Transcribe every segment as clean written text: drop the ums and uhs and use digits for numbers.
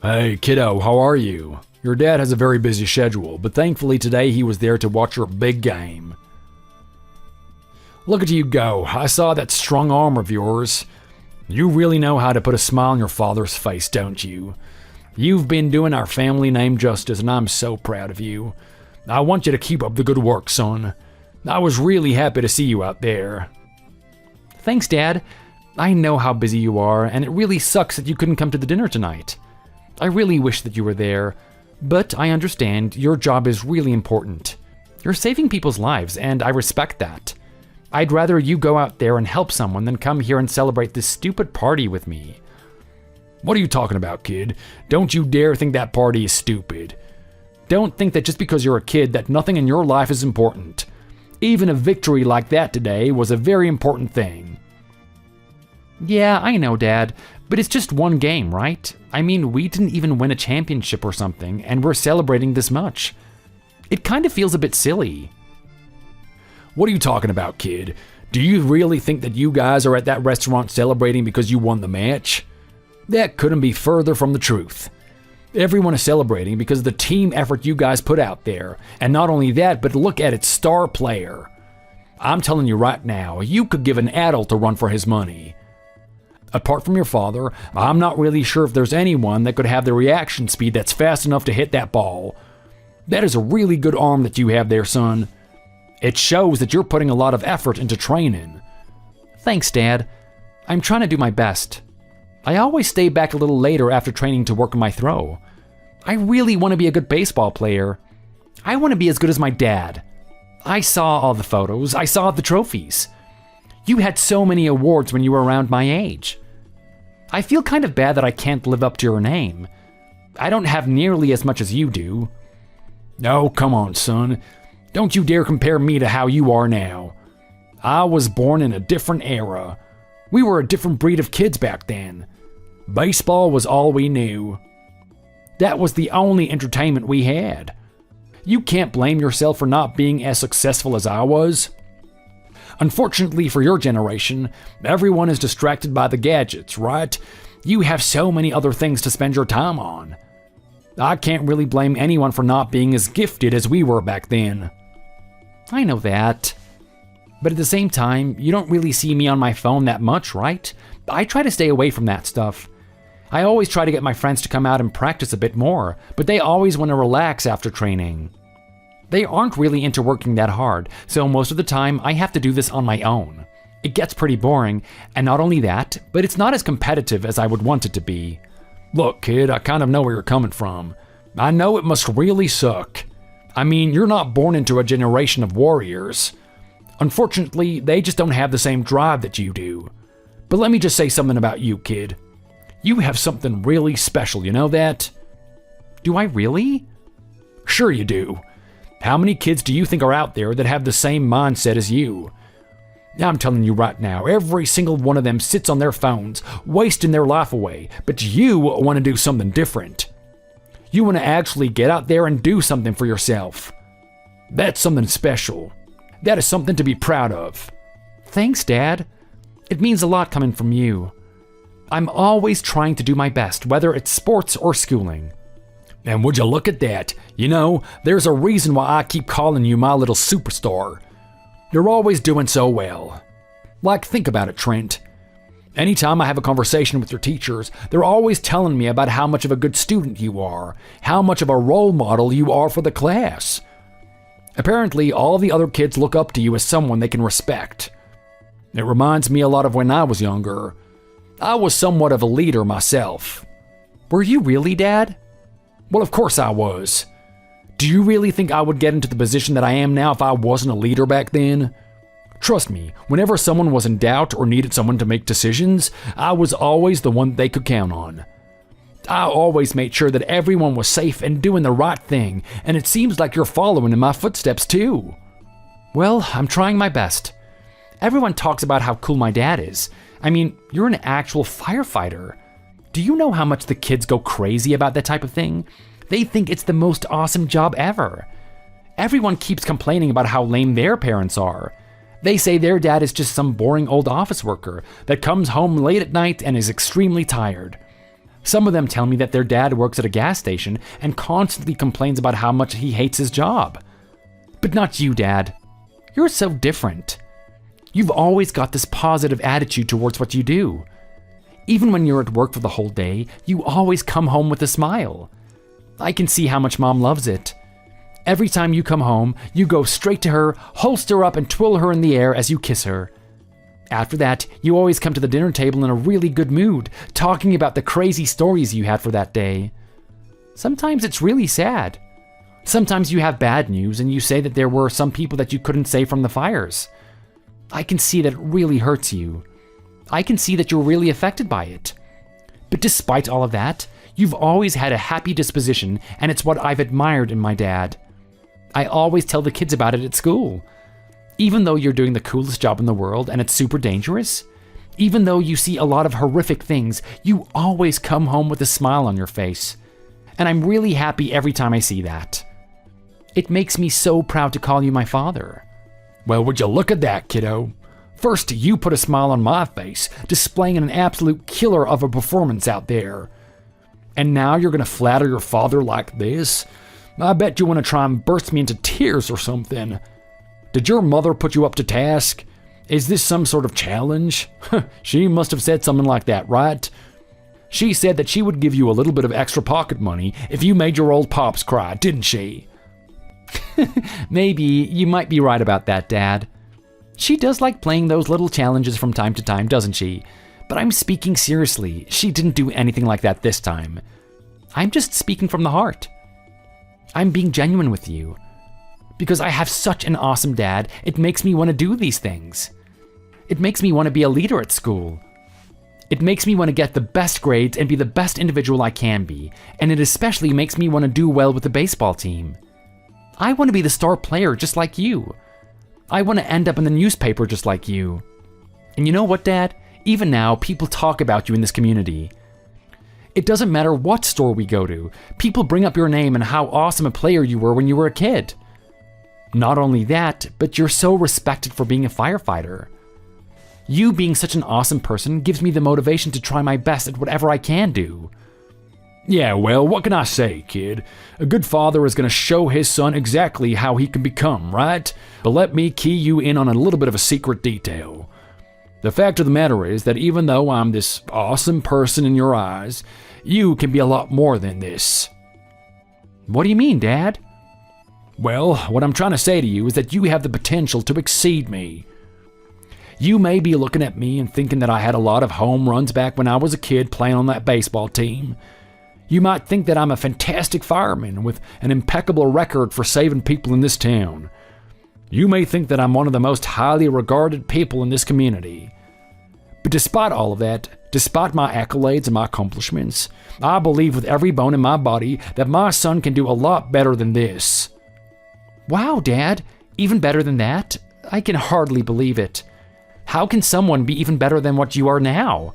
Hey, kiddo, how are you? Your dad has a very busy schedule, but thankfully today he was there to watch your big game. Look at you go. I saw that strong arm of yours. You really know how to put a smile on your father's face, don't you? You've been doing our family name justice, and I'm so proud of you. I want you to keep up the good work, son. I was really happy to see you out there. Thanks, Dad. I know how busy you are, and it really sucks that you couldn't come to the dinner tonight. I really wish that you were there, but I understand your job is really important. You're saving people's lives, and I respect that. I'd rather you go out there and help someone than come here and celebrate this stupid party with me. What are you talking about, kid? Don't you dare think that party is stupid. Don't think that just because you're a kid that nothing in your life is important. Even a victory like that today was a very important thing. Yeah, I know, Dad, but it's just one game, right? I mean, we didn't even win a championship or something, and we're celebrating this much. It kind of feels a bit silly. What are you talking about, kid? Do you really think that you guys are at that restaurant celebrating because you won the match? That couldn't be further from the truth. Everyone is celebrating because of the team effort you guys put out there, and not only that, but look at its star player. I'm telling you right now, you could give an adult a run for his money. Apart from your father, I'm not really sure if there's anyone that could have the reaction speed that's fast enough to hit that ball. That is a really good arm that you have there, son. It shows that you're putting a lot of effort into training. Thanks, Dad. I'm trying to do my best. I always stay back a little later after training to work on my throw. I really want to be a good baseball player. I want to be as good as my dad. I saw all the photos. I saw the trophies. You had so many awards when you were around my age. I feel kind of bad that I can't live up to your name. I don't have nearly as much as you do. Oh, come on, son. Don't you dare compare me to how you are now. I was born in a different era. We were a different breed of kids back then. Baseball was all we knew. That was the only entertainment we had. You can't blame yourself for not being as successful as I was. Unfortunately for your generation, everyone is distracted by the gadgets, right? You have so many other things to spend your time on. I can't really blame anyone for not being as gifted as we were back then. I know that. But at the same time, you don't really see me on my phone that much, right? I try to stay away from that stuff. I always try to get my friends to come out and practice a bit more, but they always want to relax after training. They aren't really into working that hard, so most of the time I have to do this on my own. It gets pretty boring, and not only that, but it's not as competitive as I would want it to be. Look, kid, I kind of know where you're coming from. I know it must really suck. I mean, you're not born into a generation of warriors. Unfortunately, they just don't have the same drive that you do. But let me just say something about you, kid. You have something really special, you know that? Do I really? Sure you do. How many kids do you think are out there that have the same mindset as you? I'm telling you right now, every single one of them sits on their phones, wasting their life away, but you want to do something different. You want to actually get out there and do something for yourself. That's something special. That is something to be proud of. Thanks, Dad. It means a lot coming from you. I'm always trying to do my best, whether it's sports or schooling. And would you look at that? You know, there's a reason why I keep calling you my little superstar. You're always doing so well. Like, think about it, Trent. Anytime I have a conversation with your teachers, they're always telling me about how much of a good student you are, how much of a role model you are for the class. Apparently, all the other kids look up to you as someone they can respect. It reminds me a lot of when I was younger. I was somewhat of a leader myself. Were you really, Dad? Well, of course I was. Do you really think I would get into the position that I am now if I wasn't a leader back then? Trust me, whenever someone was in doubt or needed someone to make decisions, I was always the one they could count on. I always made sure that everyone was safe and doing the right thing, and it seems like you're following in my footsteps too. Well, I'm trying my best. Everyone talks about how cool my dad is. I mean, you're an actual firefighter. Do you know how much the kids go crazy about that type of thing? They think it's the most awesome job ever. Everyone keeps complaining about how lame their parents are. They say their dad is just some boring old office worker that comes home late at night and is extremely tired. Some of them tell me that their dad works at a gas station and constantly complains about how much he hates his job. But not you, Dad. You're so different. You've always got this positive attitude towards what you do. Even when you're at work for the whole day, you always come home with a smile. I can see how much Mom loves it. Every time you come home, you go straight to her, holster her up and twirl her in the air as you kiss her. After that, you always come to the dinner table in a really good mood, talking about the crazy stories you had for that day. Sometimes it's really sad. Sometimes you have bad news and you say that there were some people that you couldn't save from the fires. I can see that it really hurts you. I can see that you're really affected by it. But despite all of that, you've always had a happy disposition, and it's what I've admired in my dad. I always tell the kids about it at school. Even though you're doing the coolest job in the world and it's super dangerous, even though you see a lot of horrific things, you always come home with a smile on your face. And I'm really happy every time I see that. It makes me so proud to call you my father. Well, would you look at that, kiddo? First, you put a smile on my face, displaying an absolute killer of a performance out there. And now you're going to flatter your father like this? I bet you want to try and burst me into tears or something. Did your mother put you up to task? Is this some sort of challenge? She must have said something like that, right? She said that she would give you a little bit of extra pocket money if you made your old pops cry, didn't she? Maybe you might be right about that, Dad. She does like playing those little challenges from time to time, doesn't she? But I'm speaking seriously. She didn't do anything like that this time. I'm just speaking from the heart. I'm being genuine with you. Because I have such an awesome dad, it makes me want to do these things. It makes me want to be a leader at school. It makes me want to get the best grades and be the best individual I can be, and it especially makes me want to do well with the baseball team. I want to be the star player just like you. I want to end up in the newspaper just like you. And you know what, Dad? Even now, people talk about you in this community. It doesn't matter what store we go to, people bring up your name and how awesome a player you were when you were a kid. Not only that, but you're so respected for being a firefighter. You being such an awesome person gives me the motivation to try my best at whatever I can do. Yeah, well, what can I say, kid? A good father is going to show his son exactly how he can become, right? But let me key you in on a little bit of a secret detail. The fact of the matter is that even though I'm this awesome person in your eyes, you can be a lot more than this. What do you mean, Dad? Well, what I'm trying to say to you is that you have the potential to exceed me. You may be looking at me and thinking that I had a lot of home runs back when I was a kid playing on that baseball team. You might think that I'm a fantastic fireman with an impeccable record for saving people in this town. You may think that I'm one of the most highly regarded people in this community. But despite all of that, despite my accolades and my accomplishments, I believe with every bone in my body that my son can do a lot better than this. Wow, Dad, even better than that? I can hardly believe it. How can someone be even better than what you are now?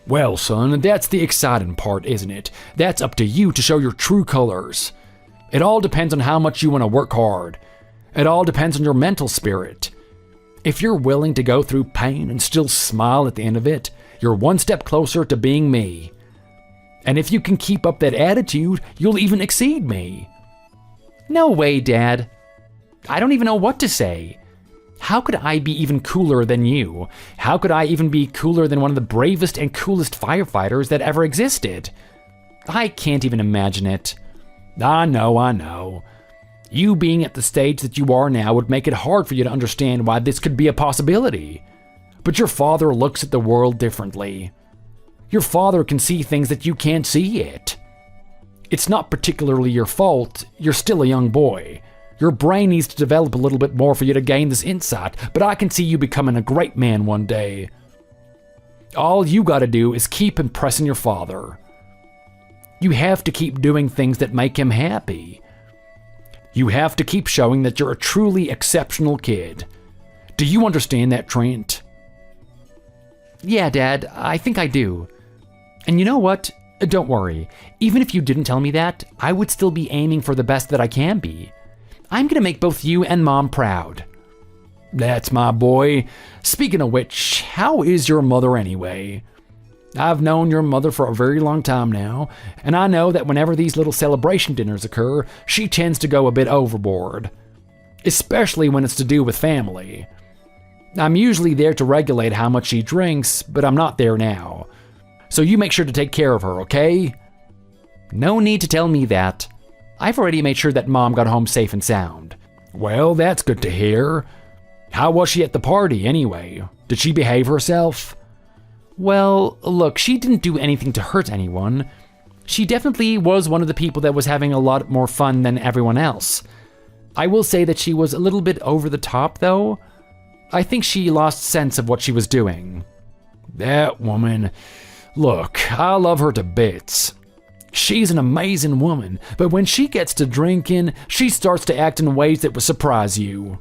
Well, son, that's the exciting part, isn't it? That's up to you to show your true colors. It all depends on how much you want to work hard. It all depends on your mental spirit. If you're willing to go through pain and still smile at the end of it, you're one step closer to being me. And if you can keep up that attitude, you'll even exceed me. No way, Dad. I don't even know what to say. How could I be even cooler than you? How could I even be cooler than one of the bravest and coolest firefighters that ever existed? I can't even imagine it. I know. You being at the stage that you are now would make it hard for you to understand why this could be a possibility. But your father looks at the world differently. Your father can see things that you can't see yet. It's not particularly your fault. You're still a young boy. Your brain needs to develop a little bit more for you to gain this insight, but I can see you becoming a great man one day. All you gotta do is keep impressing your father. You have to keep doing things that make him happy. You have to keep showing that you're a truly exceptional kid. Do you understand that, Trent? Yeah, Dad, I think I do. And you know what? Don't worry. Even if you didn't tell me that, I would still be aiming for the best that I can be. I'm gonna make both you and Mom proud. That's my boy. Speaking of which, how is your mother anyway? I've known your mother for a very long time now, and I know that whenever these little celebration dinners occur, she tends to go a bit overboard. Especially when it's to do with family. I'm usually there to regulate how much she drinks, but I'm not there now. So you make sure to take care of her, okay? No need to tell me that. I've already made sure that Mom got home safe and sound. Well, that's good to hear. How was she at the party, anyway? Did she behave herself? Well, look, she didn't do anything to hurt anyone. She definitely was one of the people that was having a lot more fun than everyone else. I will say that she was a little bit over the top, though. I think she lost sense of what she was doing. That woman. Look, I love her to bits. She's an amazing woman, but when she gets to drinking, she starts to act in ways that will surprise you.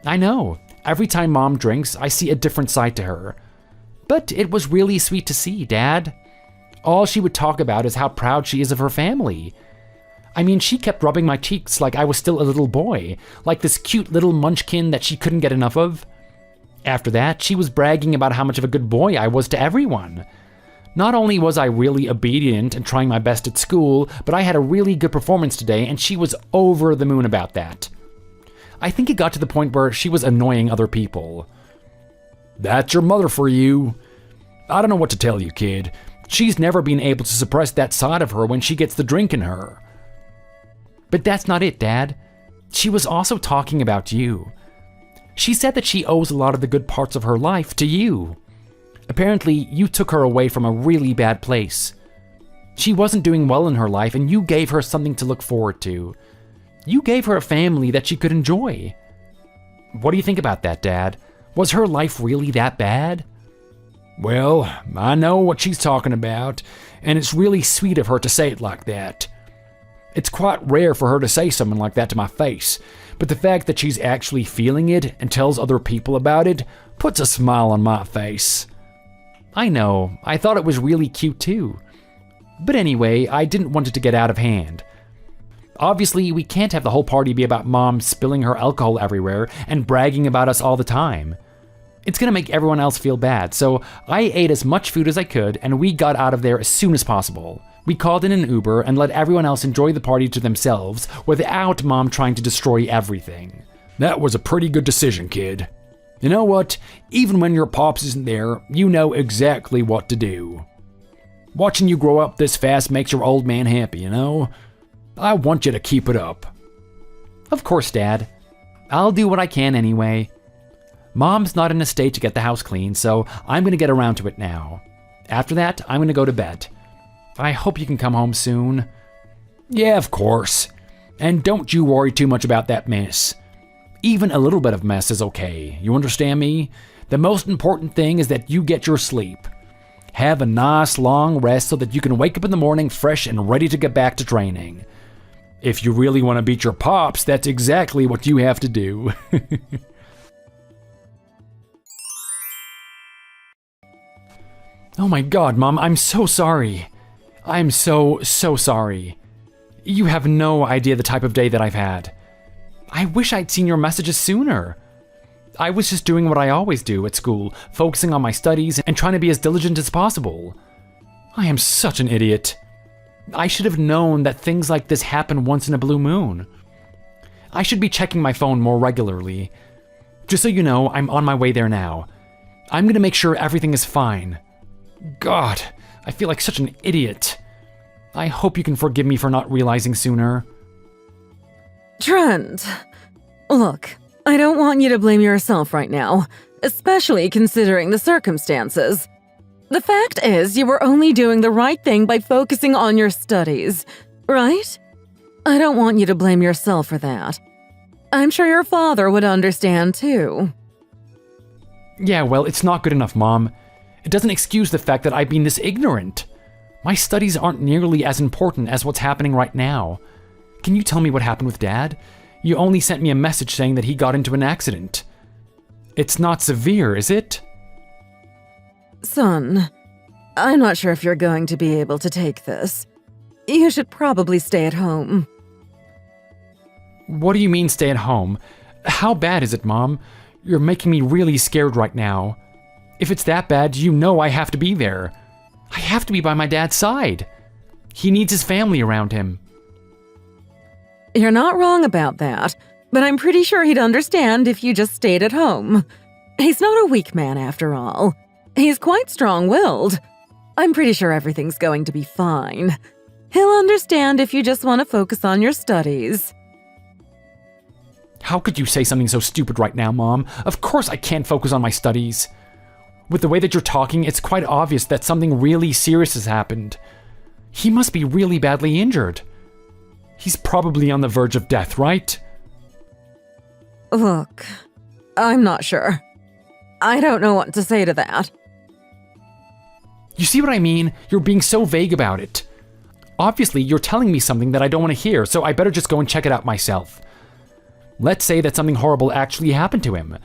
I know. Every time Mom drinks, I see a different side to her. But it was really sweet to see, Dad. All she would talk about is how proud she is of her family. I mean, she kept rubbing my cheeks like I was still a little boy, like this cute little munchkin that she couldn't get enough of. After that, she was bragging about how much of a good boy I was to everyone. Not only was I really obedient and trying my best at school, but I had a really good performance today, and she was over the moon about that. I think it got to the point where she was annoying other people. That's your mother for you. I don't know what to tell you, kid. She's never been able to suppress that side of her when she gets the drink in her. But that's not it, Dad. She was also talking about you. She said that she owes a lot of the good parts of her life to you. Apparently, you took her away from a really bad place. She wasn't doing well in her life, and you gave her something to look forward to. You gave her a family that she could enjoy. What do you think about that, Dad? Was her life really that bad? Well, I know what she's talking about, and it's really sweet of her to say it like that. It's quite rare for her to say something like that to my face, but the fact that she's actually feeling it and tells other people about it puts a smile on my face. I know, I thought it was really cute too. But anyway, I didn't want it to get out of hand. Obviously, we can't have the whole party be about Mom spilling her alcohol everywhere and bragging about us all the time. It's gonna make everyone else feel bad, so I ate as much food as I could and we got out of there as soon as possible. We called in an Uber and let everyone else enjoy the party to themselves without Mom trying to destroy everything. That was a pretty good decision, kid. You know what? Even when your pops isn't there, you know exactly what to do. Watching you grow up this fast makes your old man happy, you know? I want you to keep it up. Of course, Dad. I'll do what I can anyway. Mom's not in a state to get the house clean, so I'm gonna get around to it now. After that, I'm gonna go to bed. I hope you can come home soon. Yeah, of course. And don't you worry too much about that mess. Even a little bit of mess is okay, you understand me? The most important thing is that you get your sleep. Have a nice long rest so that you can wake up in the morning fresh and ready to get back to training. If you really want to beat your pops, that's exactly what you have to do. Oh my God, Mom, I'm so sorry. I'm so sorry. You have no idea the type of day that I've had. I wish I'd seen your messages sooner. I was just doing what I always do at school, focusing on my studies and trying to be as diligent as possible. I am such an idiot. I should have known that things like this happen once in a blue moon. I should be checking my phone more regularly. Just so you know, I'm on my way there now. I'm gonna make sure everything is fine. God, I feel like such an idiot. I hope you can forgive me for not realizing sooner. Trent, look, I don't want you to blame yourself right now, especially considering the circumstances. The fact is, you were only doing the right thing by focusing on your studies, right? I don't want you to blame yourself for that. I'm sure your father would understand too. Yeah, well, it's not good enough, Mom. It doesn't excuse the fact that I've been this ignorant. My studies aren't nearly as important as what's happening right now. Can you tell me what happened with Dad? You only sent me a message saying that he got into an accident. It's not severe, is it? Son, I'm not sure if you're going to be able to take this. You should probably stay at home. What do you mean stay at home? How bad is it, Mom? You're making me really scared right now. If it's that bad, you know I have to be there. I have to be by my dad's side. He needs his family around him. You're not wrong about that, but I'm pretty sure he'd understand if you just stayed at home. He's not a weak man after all. He's quite strong-willed. I'm pretty sure everything's going to be fine. He'll understand if you just want to focus on your studies. How could you say something so stupid right now, Mom? Of course I can't focus on my studies. With the way that you're talking, it's quite obvious that something really serious has happened. He must be really badly injured. He's probably on the verge of death, right? Look, I'm not sure. I don't know what to say to that. You see what I mean? You're being so vague about it. Obviously, you're telling me something that I don't want to hear, so I better just go and check it out myself. Let's say that something horrible actually happened to him.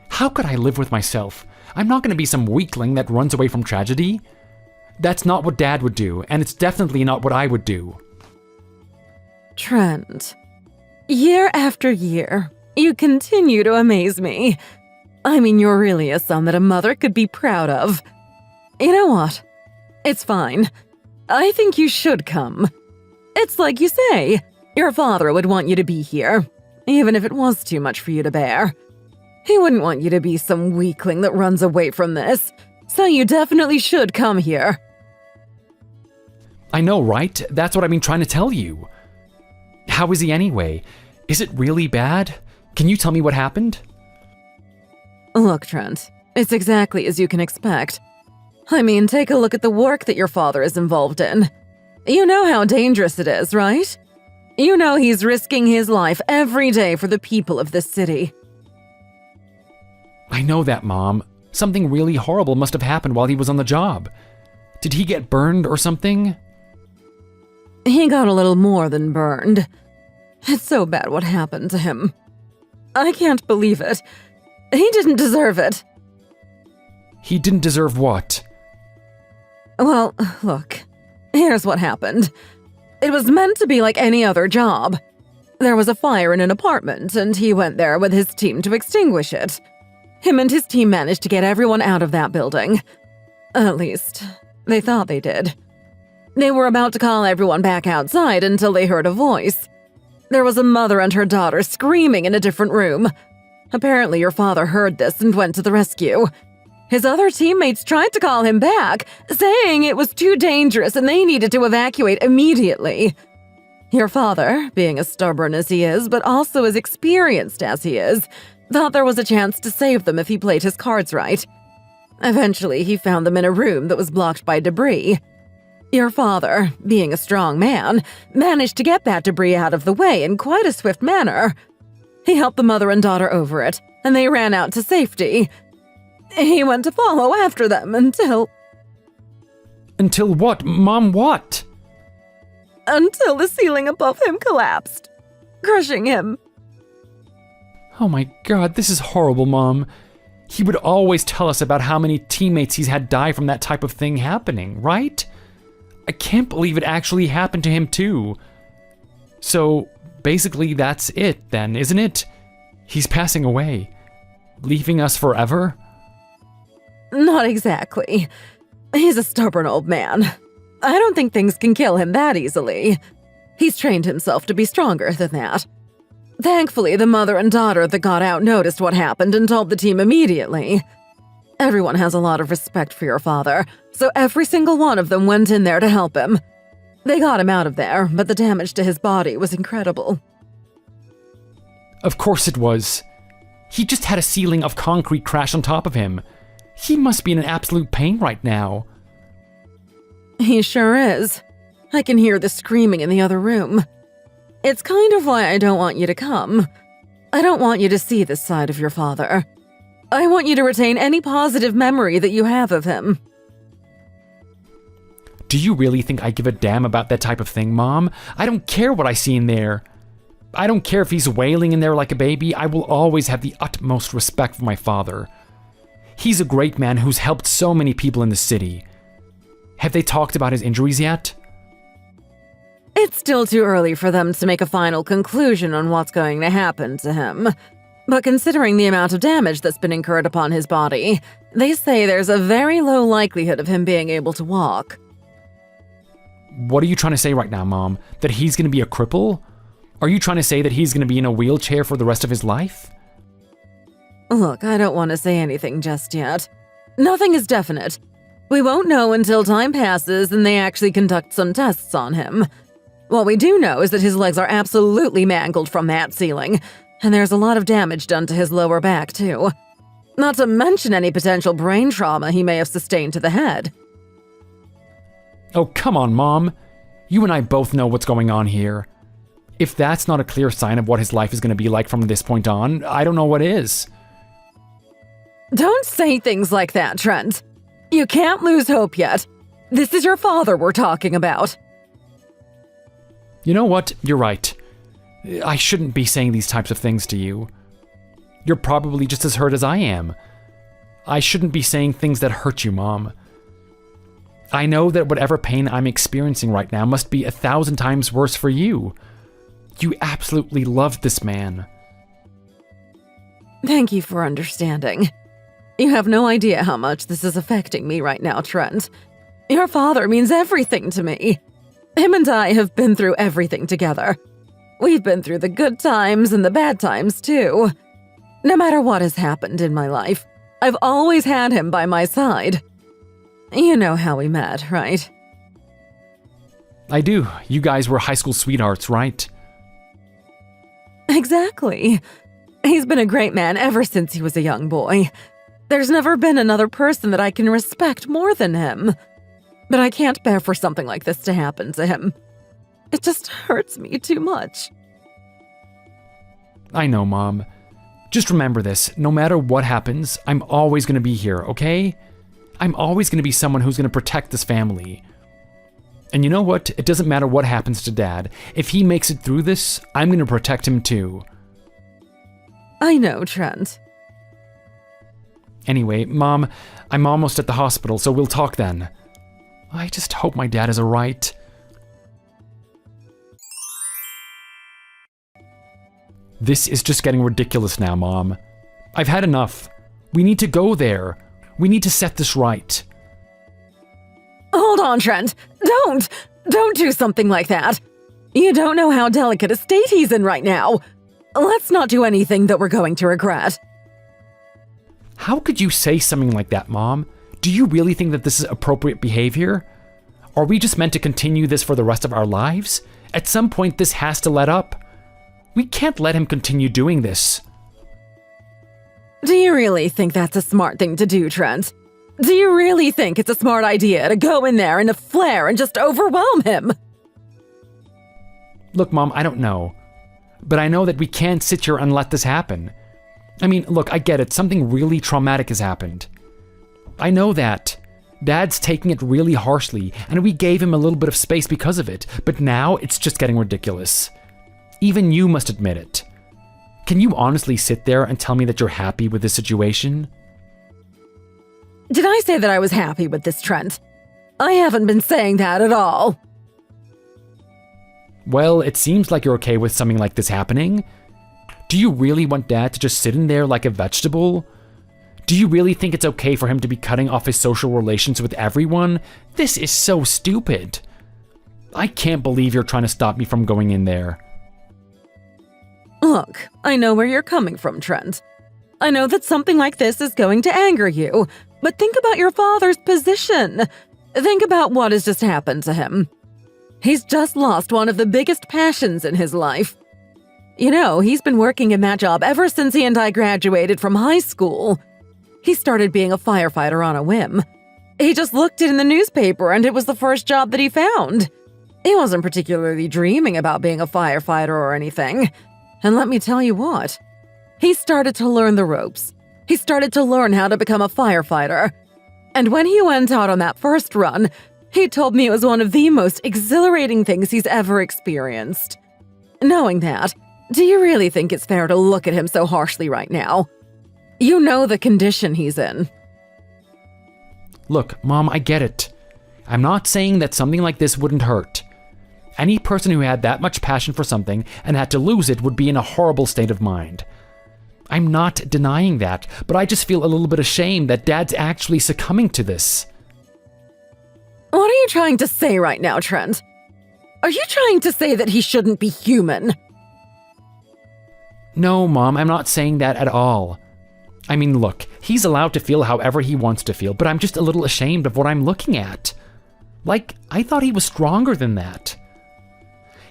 How could I live with myself? I'm not going to be some weakling that runs away from tragedy. That's not what Dad would do, and it's definitely not what I would do. Trent, year after year, you continue to amaze me. I mean, you're really a son that a mother could be proud of. You know what? It's fine. I think you should come. It's like you say, your father would want you to be here, even if it was too much for you to bear. He wouldn't want you to be some weakling that runs away from this, so you definitely should come here. I know, right? That's what I've been trying to tell you. How is he anyway? Is it really bad? Can you tell me what happened? Look, Trent, it's exactly as you can expect. I mean, take a look at the work that your father is involved in. You know how dangerous it is, right? You know he's risking his life every day for the people of this city. I know that, Mom. Something really horrible must have happened while he was on the job. Did he get burned or something? He got a little more than burned. It's so bad what happened to him. I can't believe it. He didn't deserve it. He didn't deserve what? Well, look, here's what happened. It was meant to be like any other job. There was a fire in an apartment, and he went there with his team to extinguish it. Him and his team managed to get everyone out of that building. At least, they thought they did. They were about to call everyone back outside until they heard a voice. There was a mother and her daughter screaming in a different room. Apparently, your father heard this and went to the rescue. His other teammates tried to call him back, saying it was too dangerous and they needed to evacuate immediately. Your father, being as stubborn as he is, but also as experienced as he is, thought there was a chance to save them if he played his cards right. Eventually, he found them in a room that was blocked by debris. Your father, being a strong man, managed to get that debris out of the way in quite a swift manner. He helped the mother and daughter over it, and they ran out to safety. He went to follow after them until... Until what? Mom, what? Until the ceiling above him collapsed, crushing him. Oh my God, this is horrible, Mom. He would always tell us about how many teammates he's had die from that type of thing happening, right? I can't believe it actually happened to him too. So, basically that's it then, isn't it? He's passing away. Leaving us forever? Not exactly. He's a stubborn old man. I don't think things can kill him that easily. He's trained himself to be stronger than that. Thankfully, the mother and daughter that got out noticed what happened and told the team immediately. Everyone has a lot of respect for your father, so every single one of them went in there to help him. They got him out of there, but the damage to his body was incredible. Of course it was. He just had a ceiling of concrete crash on top of him. He must be in an absolute pain right now. He sure is. I can hear the screaming in the other room. It's kind of why I don't want you to come. I don't want you to see this side of your father. I want you to retain any positive memory that you have of him. Do you really think I give a damn about that type of thing, Mom? I don't care what I see in there. I don't care if he's wailing in there like a baby. I will always have the utmost respect for my father. He's a great man who's helped so many people in the city. Have they talked about his injuries yet? It's still too early for them to make a final conclusion on what's going to happen to him. But considering the amount of damage that's been incurred upon his body, They say there's a very low likelihood of him being able to walk. What are you trying to say right now, Mom? That he's going to be a cripple? Are you trying to say that he's going to be in a wheelchair for the rest of his life? Look, I don't want to say anything just yet. Nothing is definite. We won't know until time passes and they actually conduct some tests on him. What we do know is that his legs are absolutely mangled from that ceiling, and there's a lot of damage done to his lower back, too. Not to mention any potential brain trauma he may have sustained to the head. Oh, come on, Mom. You and I both know what's going on here. If that's not a clear sign of what his life is going to be like from this point on, I don't know what is. Don't say things like that, Trent. You can't lose hope yet. This is your father we're talking about. You know what? You're right. I shouldn't be saying these types of things to you. You're probably just as hurt as I am. I shouldn't be saying things that hurt you, Mom. I know that whatever pain I'm experiencing right now must be 1,000 times worse for you. You absolutely loved this man. Thank you for understanding. You have no idea how much this is affecting me right now, Trent. Your father means everything to me. Him and I have been through everything together. We've been through the good times and the bad times, too. No matter what has happened in my life, I've always had him by my side. You know how we met, right? I do. You guys were high school sweethearts, right? Exactly. He's been a great man ever since he was a young boy. There's never been another person that I can respect more than him. But I can't bear for something like this to happen to him. It just hurts me too much. I know, Mom. Just remember this. No matter what happens, I'm always going to be here, okay? I'm always going to be someone who's going to protect this family. And you know what? It doesn't matter what happens to Dad. If he makes it through this, I'm going to protect him too. I know, Trent. Anyway, Mom, I'm almost at the hospital, so we'll talk then. I just hope my dad is alright. This is just getting ridiculous now, Mom. I've had enough. We need to go there. We need to set this right. Hold on, Trent. Don't do something like that. You don't know how delicate a state he's in right now. Let's not do anything that we're going to regret. How could you say something like that, Mom? Do you really think that this is appropriate behavior? Are we just meant to continue this for the rest of our lives? At some point, this has to let up. We can't let him continue doing this. Do you really think that's a smart thing to do, Trent? Do you really think it's a smart idea to go in there in a flare and just overwhelm him? Look, Mom, I don't know. But I know that we can't sit here and let this happen. I mean, look, I get it. Something really traumatic has happened. I know that. Dad's taking it really harshly, and we gave him a little bit of space because of it, but now it's just getting ridiculous. Even you must admit it. Can you honestly sit there and tell me that you're happy with this situation? Did I say that I was happy with this, Trent? I haven't been saying that at all. Well, it seems like you're okay with something like this happening. Do you really want Dad to just sit in there like a vegetable? Do you really think it's okay for him to be cutting off his social relations with everyone? This is so stupid. I can't believe you're trying to stop me from going in there. Look, I know where you're coming from, Trent. I know that something like this is going to anger you, but think about your father's position. Think about what has just happened to him. He's just lost one of the biggest passions in his life. You know, he's been working in that job ever since he and I graduated from high school. He started being a firefighter on a whim. He just looked it in the newspaper and it was the first job that he found. He wasn't particularly dreaming about being a firefighter or anything. And let me tell you what, he started to learn the ropes. He started to learn how to become a firefighter. And when he went out on that first run, he told me it was one of the most exhilarating things he's ever experienced. Knowing that, do you really think it's fair to look at him so harshly right now? You know the condition he's in. Look, Mom, I get it. I'm not saying that something like this wouldn't hurt. Any person who had that much passion for something and had to lose it would be in a horrible state of mind. I'm not denying that, but I just feel a little bit ashamed that Dad's actually succumbing to this. What are you trying to say right now, Trent? Are you trying to say that he shouldn't be human? No, Mom, I'm not saying that at all. I mean, look, he's allowed to feel however he wants to feel, but I'm just a little ashamed of what I'm looking at. Like, I thought he was stronger than that.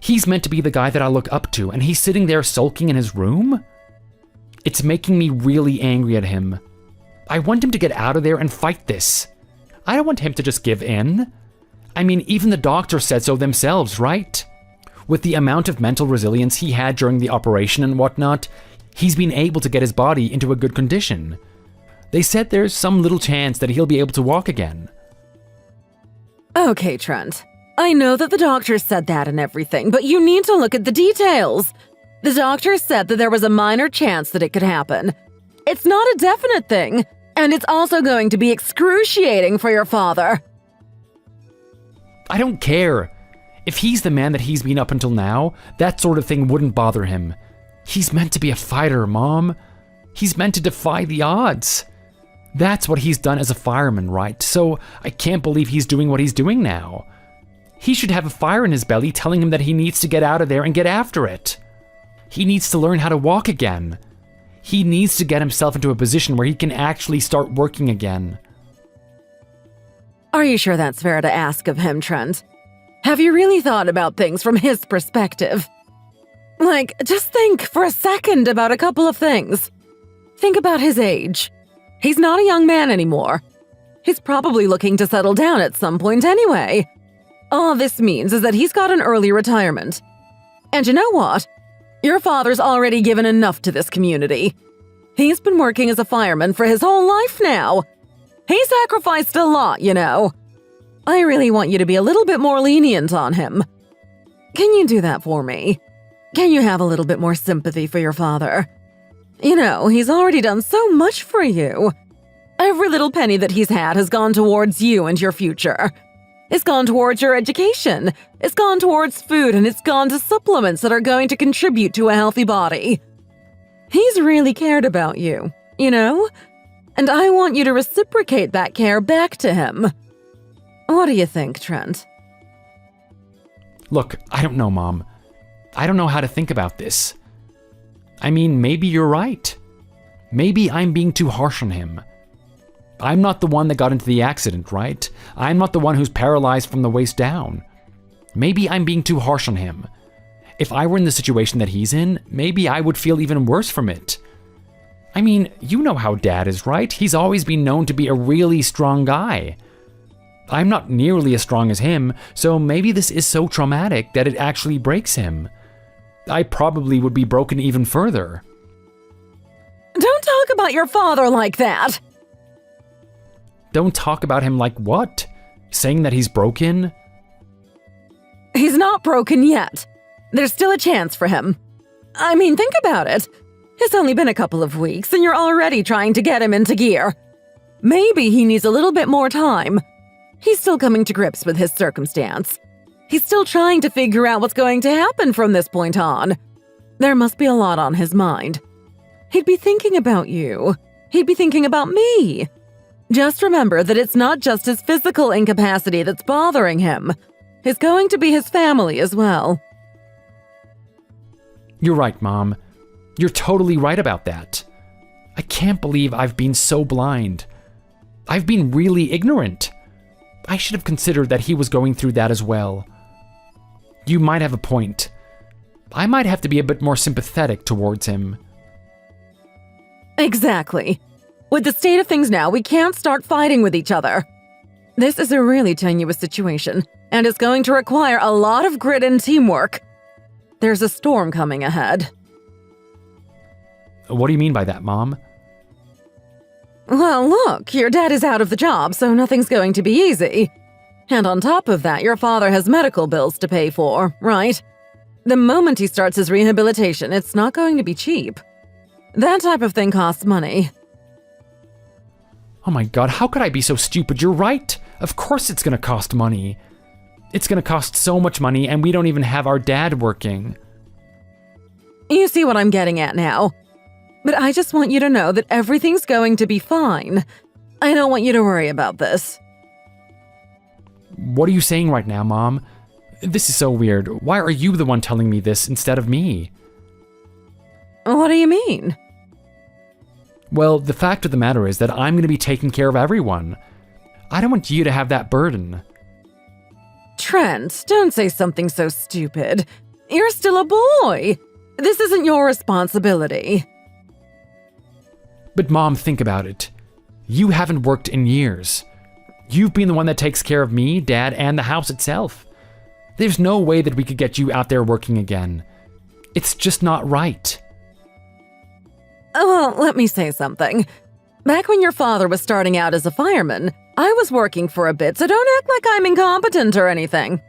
He's meant to be the guy that I look up to, and he's sitting there sulking in his room? It's making me really angry at him. I want him to get out of there and fight this. I don't want him to just give in. I mean, even the doctors said so themselves, right? With the amount of mental resilience he had during the operation and whatnot, he's been able to get his body into a good condition. They said there's some little chance that he'll be able to walk again. Okay, Trent. I know that the doctor said that and everything, but you need to look at the details. The doctor said that there was a minor chance that it could happen. It's not a definite thing, and it's also going to be excruciating for your father. I don't care. If he's the man that he's been up until now, that sort of thing wouldn't bother him. He's meant to be a fighter, Mom. He's meant to defy the odds. That's what he's done as a fireman, right? So I can't believe he's doing what he's doing now. He should have a fire in his belly telling him that he needs to get out of there and get after it. He needs to learn how to walk again. He needs to get himself into a position where he can actually start working again. Are you sure that's fair to ask of him, Trent? Have you really thought about things from his perspective? Like, just think for a second about a couple of things. Think about his age. He's not a young man anymore. He's probably looking to settle down at some point anyway. All this means is that he's got an early retirement. And you know what? Your father's already given enough to this community. He's been working as a fireman for his whole life now. He sacrificed a lot, you know. I really want you to be a little bit more lenient on him. Can you do that for me? Can you have a little bit more sympathy for your father? You know, he's already done so much for you. Every little penny that he's had has gone towards you and your future. It's gone towards your education. It's gone towards food, and it's gone to supplements that are going to contribute to a healthy body. He's really cared about you, you know? And I want you to reciprocate that care back to him. What do you think, Trent? Look, I don't know, Mom. I don't know how to think about this. I mean, maybe you're right. Maybe I'm being too harsh on him. I'm not the one that got into the accident, right? I'm not the one who's paralyzed from the waist down. Maybe I'm being too harsh on him. If I were in the situation that he's in, maybe I would feel even worse from it. I mean, you know how Dad is, right? He's always been known to be a really strong guy. I'm not nearly as strong as him, so maybe this is so traumatic that it actually breaks him. I probably would be broken even further. Don't talk about your father like that! Don't talk about him like what? Saying that he's broken? He's not broken yet. There's still a chance for him. I mean, think about it. It's only been a couple of weeks, and you're already trying to get him into gear. Maybe he needs a little bit more time. He's still coming to grips with his circumstance. He's still trying to figure out what's going to happen from this point on. There must be a lot on his mind. He'd be thinking about you. He'd be thinking about me. Just remember that it's not just his physical incapacity that's bothering him. It's going to be his family as well. You're right, Mom. You're totally right about that. I can't believe I've been so blind. I've been really ignorant. I should have considered that he was going through that as well. You might have a point. I might have to be a bit more sympathetic towards him. Exactly. With the state of things now, we can't start fighting with each other. This is a really tenuous situation, and it's going to require a lot of grit and teamwork. There's a storm coming ahead. What do you mean by that, Mom? Well, look, your dad is out of the job, so nothing's going to be easy. And on top of that, your father has medical bills to pay for, right? The moment he starts his rehabilitation, it's not going to be cheap. That type of thing costs money. Oh my God, how could I be so stupid? You're right. Of course it's gonna cost money. It's gonna cost so much money, and we don't even have our dad working. You see what I'm getting at now? but I just want you to know that everything's going to be fine. I don't want you to worry about this. What are you saying right now, Mom? This is so weird. Why are you the one telling me this instead of me? What do you mean? Well, the fact of the matter is that I'm going to be taking care of everyone. I don't want you to have that burden. Trent, don't say something so stupid. You're still a boy. This isn't your responsibility. But Mom, think about it. You haven't worked in years. You've been the one that takes care of me, Dad, and the house itself. There's no way that we could get you out there working again. It's just not right. Well, let me say something. Back when your father was starting out as a fireman, I was working for a bit, so don't act like I'm incompetent or anything.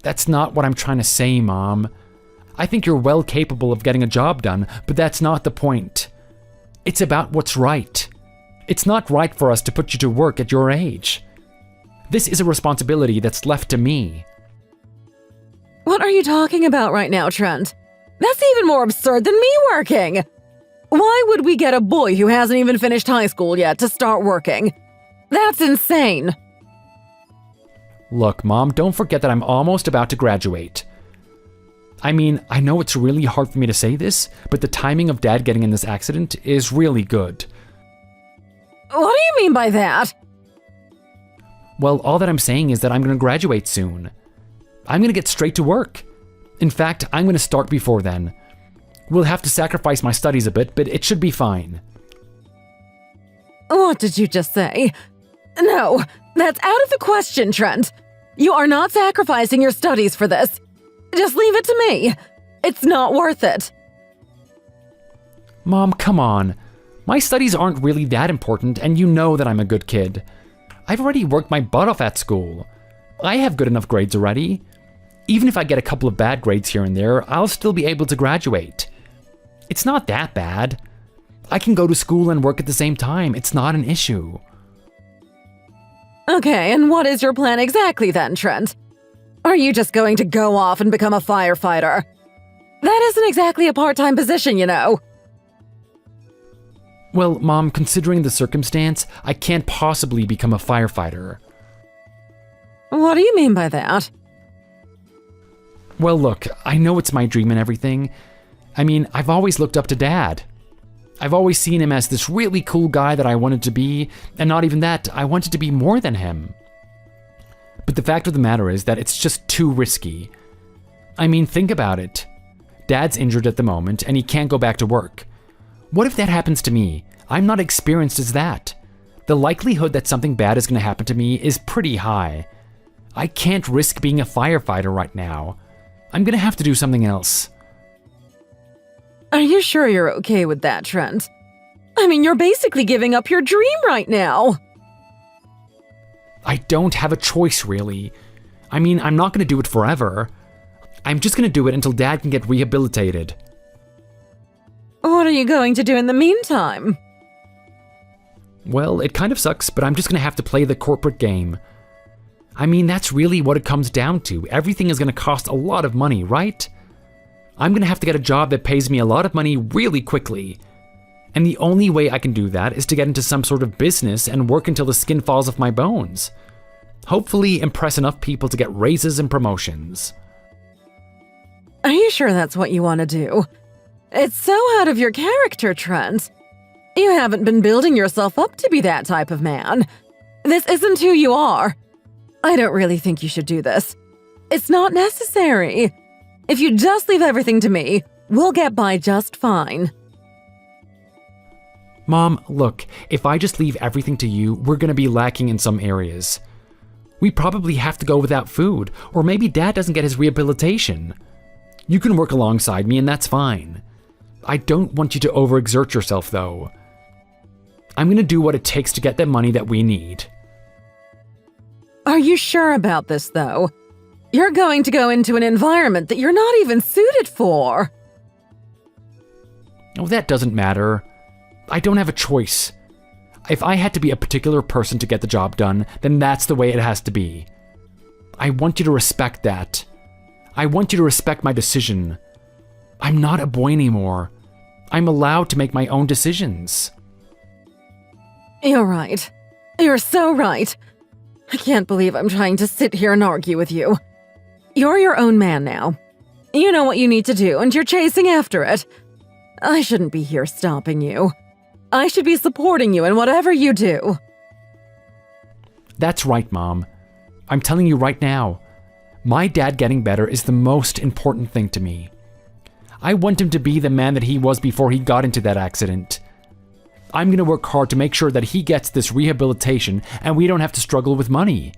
That's not what I'm trying to say, Mom. I think you're well capable of getting a job done, but that's not the point. It's about what's right. It's not right for us to put you to work at your age. This is a responsibility that's left to me. What are you talking about right now, Trent? That's even more absurd than me working. Why would we get a boy who hasn't even finished high school yet to start working? That's insane. Look, Mom, don't forget that I'm almost about to graduate. I mean, I know it's really hard for me to say this, but the timing of Dad getting in this accident is really good. What do you mean by that? Well, all that I'm saying is that I'm going to graduate soon. I'm going to get straight to work. In fact, I'm going to start before then. We'll have to sacrifice my studies a bit, but it should be fine. What did you just say? No, that's out of the question, Trent. You are not sacrificing your studies for this. Just leave it to me. It's not worth it. Mom, come on. My studies aren't really that important, and you know that I'm a good kid. I've already worked my butt off at school. I have good enough grades already. Even if I get a couple of bad grades here and there, I'll still be able to graduate. It's not that bad. I can go to school and work at the same time. It's not an issue. Okay, and what is your plan exactly then, Trent? Are you just going to go off and become a firefighter? That isn't exactly a part-time position, you know. Well, Mom, considering the circumstance, I can't possibly become a firefighter. What do you mean by that? Well, look, I know it's my dream and everything. I mean, I've always looked up to Dad. I've always seen him as this really cool guy that I wanted to be, and not even that, I wanted to be more than him. But the fact of the matter is that it's just too risky. I mean, think about it. Dad's injured at the moment, and he can't go back to work. What if that happens to me? I'm not experienced as that. The likelihood that something bad is going to happen to me is pretty high. I can't risk being a firefighter right now. I'm going to have to do something else. Are you sure you're okay with that, Trent? I mean, you're basically giving up your dream right now. I don't have a choice, really. I mean, I'm not going to do it forever. I'm just going to do it until Dad can get rehabilitated. What are you going to do in the meantime? Well, it kind of sucks, but I'm just going to have to play the corporate game. I mean, that's really what it comes down to. Everything is going to cost a lot of money, right? I'm going to have to get a job that pays me a lot of money really quickly. And the only way I can do that is to get into some sort of business and work until the skin falls off my bones. Hopefully impress enough people to get raises and promotions. Are you sure that's what you want to do? It's so out of your character, Trent. You haven't been building yourself up to be that type of man. This isn't who you are. I don't really think you should do this. It's not necessary. If you just leave everything to me, we'll get by just fine. Mom, look, if I just leave everything to you, we're going to be lacking in some areas. We probably have to go without food, or maybe Dad doesn't get his rehabilitation. You can work alongside me and that's fine. I don't want you to overexert yourself, though. I'm going to do what it takes to get the money that we need. Are you sure about this, though? You're going to go into an environment that you're not even suited for. Oh, that doesn't matter. I don't have a choice. If I had to be a particular person to get the job done, then that's the way it has to be. I want you to respect that. I want you to respect my decision. I'm not a boy anymore. I'm allowed to make my own decisions. You're right. You're so right. I can't believe I'm trying to sit here and argue with you. You're your own man now. You know what you need to do, and you're chasing after it. I shouldn't be here stopping you. I should be supporting you in whatever you do. That's right, Mom. I'm telling you right now, my dad getting better is the most important thing to me. I want him to be the man that he was before he got into that accident. I'm going to work hard to make sure that he gets this rehabilitation and we don't have to struggle with money.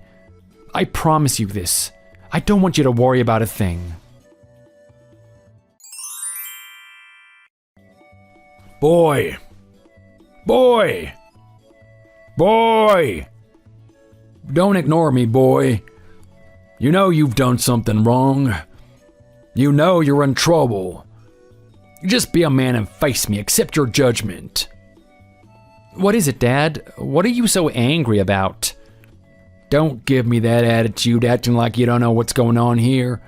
I promise you this. I don't want you to worry about a thing. Boy. Boy. Boy. Don't ignore me, boy. You know you've done something wrong. You know you're in trouble. Just be a man and face me. Accept your judgment. What is it, Dad? What are you so angry about? Don't give me that attitude, acting like you don't know what's going on here.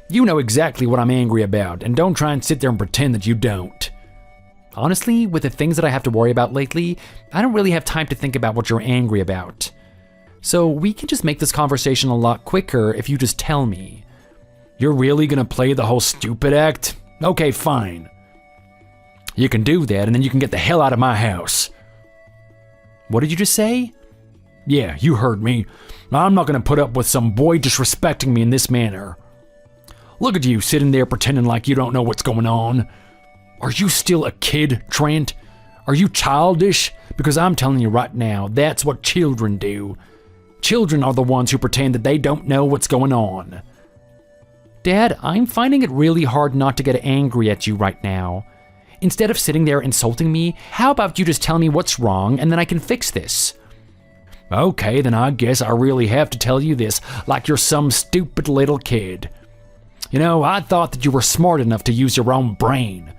You know exactly what I'm angry about, and don't try and sit there and pretend that you don't. Honestly, with the things that I have to worry about lately, I don't really have time to think about what you're angry about. So we can just make this conversation a lot quicker if you just tell me. You're really gonna play the whole stupid act? Okay, fine. You can do that, and then you can get the hell out of my house. What did you just say? Yeah, you heard me. I'm not gonna put up with some boy disrespecting me in this manner. Look at you sitting there pretending like you don't know what's going on. Are you still a kid, Trent? Are you childish? Because I'm telling you right now, that's what children do. Children are the ones who pretend that they don't know what's going on. Dad, I'm finding it really hard not to get angry at you right now. Instead of sitting there insulting me, how about you just tell me what's wrong and then I can fix this? Okay, then I guess I really have to tell you this like you're some stupid little kid. You know, I thought that you were smart enough to use your own brain.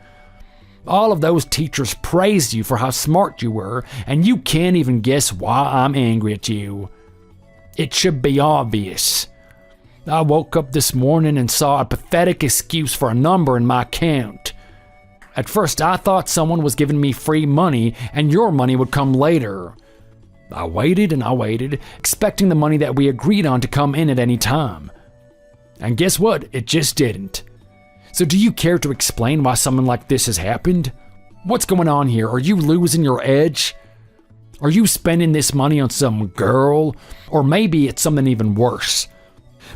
All of those teachers praised you for how smart you were, and you can't even guess why I'm angry at you. It should be obvious. I woke up this morning and saw a pathetic excuse for a number in my account. At first, I thought someone was giving me free money and your money would come later. I waited and I waited, expecting the money that we agreed on to come in at any time. And guess what? It just didn't. So do you care to explain why something like this has happened? What's going on here? Are you losing your edge? Are you spending this money on some girl? Or maybe it's something even worse.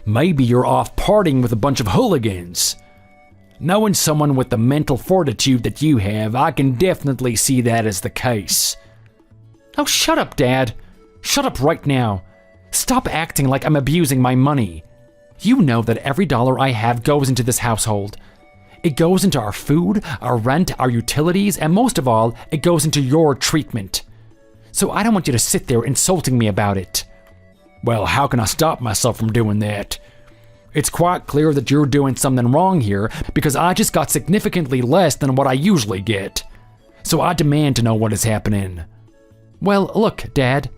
Maybe you're off partying with a bunch of hooligans. Knowing someone with the mental fortitude that you have, I can definitely see that as the case. Oh, shut up, Dad. Shut up right now. Stop acting like I'm abusing my money. You know that every dollar I have goes into this household. It goes into our food, our rent, our utilities, and most of all, it goes into your treatment. So I don't want you to sit there insulting me about it. Well, how can I stop myself from doing that? It's quite clear that you're doing something wrong here because I just got significantly less than what I usually get. So I demand to know what is happening. Well, look, Dad.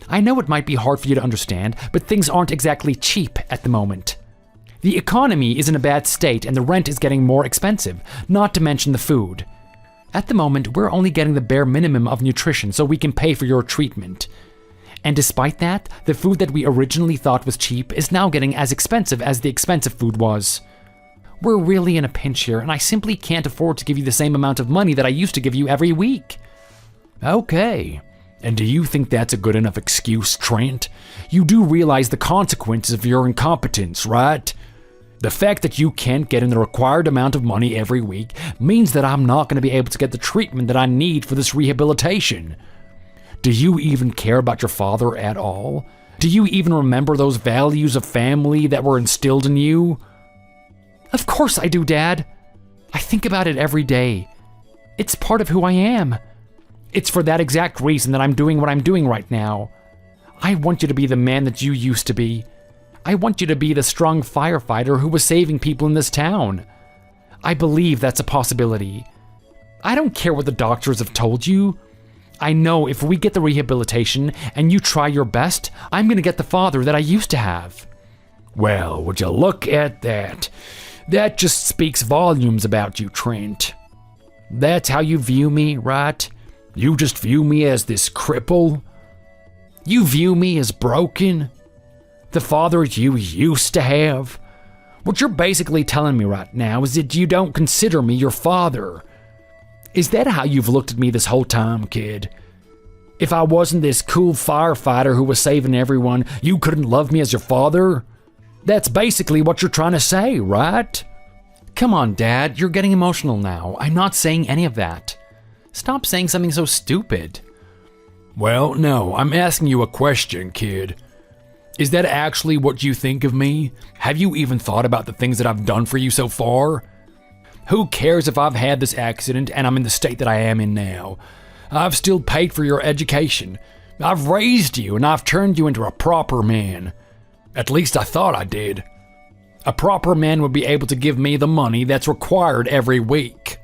I know it might be hard for you to understand, but things aren't exactly cheap at the moment. The economy is in a bad state and the rent is getting more expensive, not to mention the food. At the moment, we're only getting the bare minimum of nutrition so we can pay for your treatment. And despite that, the food that we originally thought was cheap is now getting as expensive as the expensive food was. We're really in a pinch here, and I simply can't afford to give you the same amount of money that I used to give you every week. Okay. And do you think that's a good enough excuse, Trent? You do realize the consequences of your incompetence, right? The fact that you can't get in the required amount of money every week means that I'm not going to be able to get the treatment that I need for this rehabilitation. Do you even care about your father at all? Do you even remember those values of family that were instilled in you? Of course I do, Dad. I think about it every day. It's part of who I am. It's for that exact reason that I'm doing what I'm doing right now. I want you to be the man that you used to be. I want you to be the strong firefighter who was saving people in this town. I believe that's a possibility. I don't care what the doctors have told you. I know if we get the rehabilitation and you try your best, I'm going to get the father that I used to have. Well, would you look at that? That just speaks volumes about you, Trent. That's how you view me, right? You just view me as this cripple? You view me as broken? The father you used to have? What you're basically telling me right now is that you don't consider me your father. Is that how you've looked at me this whole time, kid? If I wasn't this cool firefighter who was saving everyone, you couldn't love me as your father? That's basically what you're trying to say, right? Come on, Dad, you're getting emotional now. I'm not saying any of that. Stop saying something so stupid. Well, no, I'm asking you a question, kid. Is that actually what you think of me? Have you even thought about the things that I've done for you so far? Who cares if I've had this accident and I'm in the state that I am in now? I've still paid for your education. I've raised you and I've turned you into a proper man. At least I thought I did. A proper man would be able to give me the money that's required every week.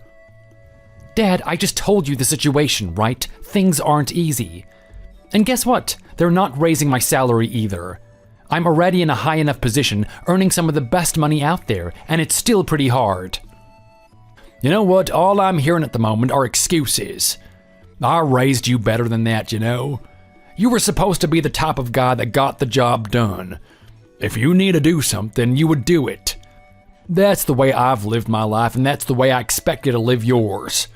Dad, I just told you the situation, right? Things aren't easy. And guess what? They're not raising my salary either. I'm already in a high enough position, earning some of the best money out there, and it's still pretty hard. You know what? All I'm hearing at the moment are excuses. I raised you better than that, you know? You were supposed to be the type of guy that got the job done. If you need to do something, you would do it. That's the way I've lived my life, and that's the way I expect you to live yours.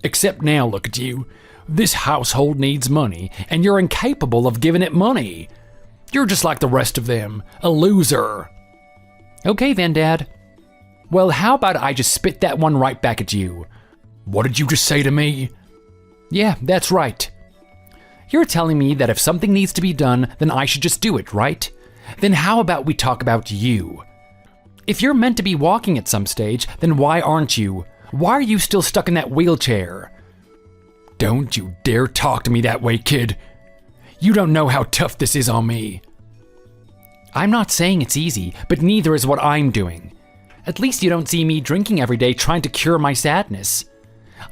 Except now, look at you. This household needs money, and you're incapable of giving it money. You're just like the rest of them, a loser. Okay then, Dad. Well, how about I just spit that one right back at you? What did you just say to me? Yeah, that's right. You're telling me that if something needs to be done, then I should just do it, right? Then how about we talk about you? If you're meant to be walking at some stage, then why aren't you? Why are you still stuck in that wheelchair? Don't you dare talk to me that way, kid. You don't know how tough this is on me. I'm not saying it's easy, but neither is what I'm doing. At least you don't see me drinking every day trying to cure my sadness.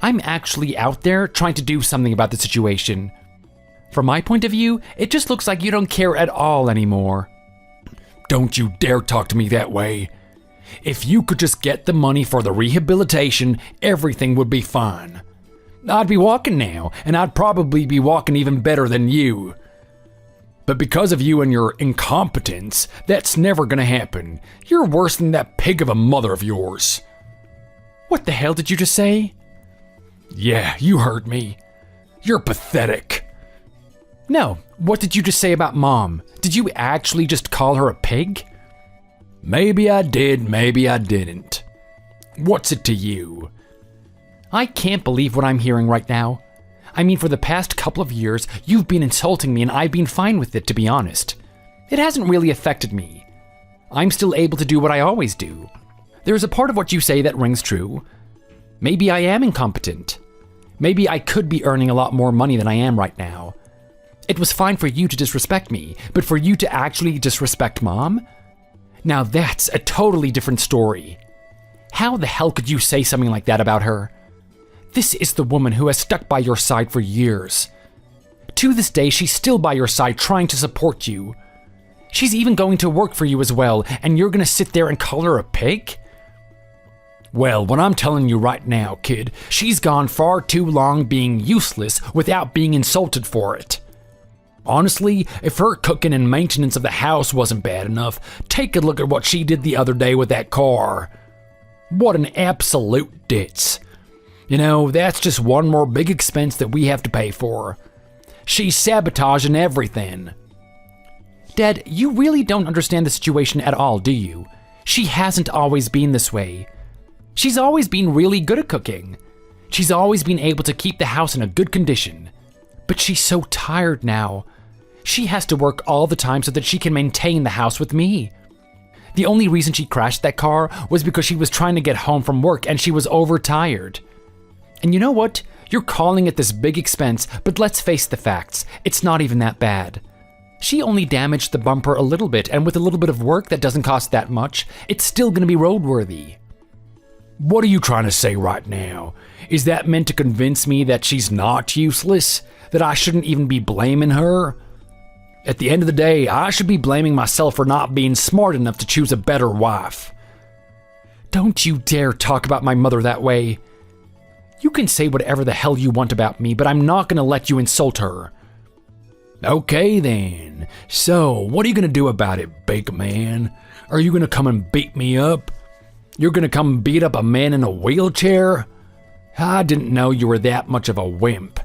I'm actually out there trying to do something about the situation. From my point of view, it just looks like you don't care at all anymore. Don't you dare talk to me that way. If you could just get the money for the rehabilitation, everything would be fine. I'd be walking now, and I'd probably be walking even better than you. But because of you and your incompetence, that's never gonna happen. You're worse than that pig of a mother of yours. What the hell did you just say? Yeah, you heard me. You're pathetic. No, what did you just say about Mom? Did you actually just call her a pig? Maybe I did, maybe I didn't. What's it to you? I can't believe what I'm hearing right now. I mean, for the past couple of years, you've been insulting me and I've been fine with it, to be honest. It hasn't really affected me. I'm still able to do what I always do. There's a part of what you say that rings true. Maybe I am incompetent. Maybe I could be earning a lot more money than I am right now. It was fine for you to disrespect me, but for you to actually disrespect Mom? Now that's a totally different story. How the hell could you say something like that about her? This is the woman who has stuck by your side for years. To this day, she's still by your side trying to support you. She's even going to work for you as well, and you're gonna sit there and call her a pig? Well, what I'm telling you right now, kid, she's gone far too long being useless without being insulted for it. Honestly, if her cooking and maintenance of the house wasn't bad enough, take a look at what she did the other day with that car. What an absolute ditz. You know, that's just one more big expense that we have to pay for. She's sabotaging everything. Dad, you really don't understand the situation at all, do you? She hasn't always been this way. She's always been really good at cooking. She's always been able to keep the house in a good condition. But she's so tired now. She has to work all the time so that she can maintain the house with me. The only reason she crashed that car was because she was trying to get home from work and she was overtired. And you know what? You're calling it this big expense, but let's face the facts. It's not even that bad. She only damaged the bumper a little bit, and with a little bit of work that doesn't cost that much, it's still going to be roadworthy. What are you trying to say right now? Is that meant to convince me that she's not useless? That I shouldn't even be blaming her? At the end of the day, I should be blaming myself for not being smart enough to choose a better wife. Don't you dare talk about my mother that way. You can say whatever the hell you want about me, but I'm not gonna let you insult her. Okay then. So, what are you gonna do about it, big man? Are you gonna come and beat me up? You're gonna come beat up a man in a wheelchair? I didn't know you were that much of a wimp.